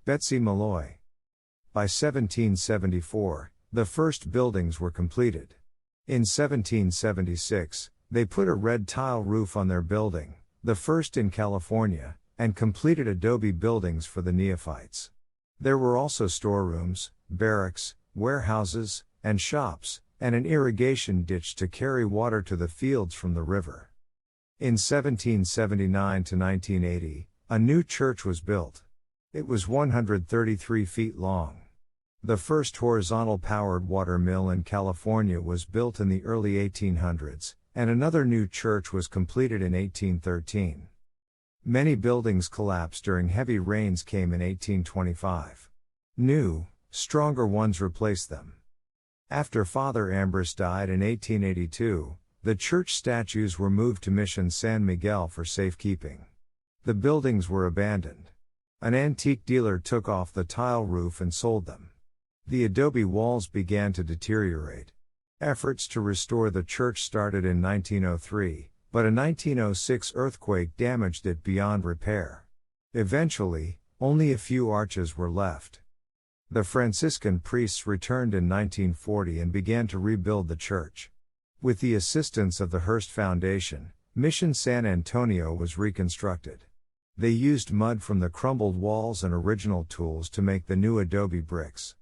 Betsy Malloy. By 1774, the first buildings were completed. In 1776, they put a red tile roof on their building, the first in California, and completed adobe buildings for the neophytes. There were also storerooms, barracks, warehouses, and shops, and an irrigation ditch to carry water to the fields from the river. In 1779 to 1980, a new church was built. It was 133 feet long. The first horizontal-powered water mill in California was built in the early 1800s, and another new church was completed in 1813. Many buildings collapsed during heavy rains came in 1825. New, stronger ones replaced them. After Father Ambris died in 1882, the church statues were moved to Mission San Miguel for safekeeping. The buildings were abandoned. An antique dealer took off the tile roof and sold them. The adobe walls began to deteriorate. Efforts to restore the church started in 1903, but a 1906 earthquake damaged it beyond repair. Eventually, only a few arches were left. The Franciscan priests returned in 1940 and began to rebuild the church. With the assistance of the Hearst Foundation, Mission San Antonio was reconstructed. They used mud from the crumbled walls and original tools to make the new adobe bricks.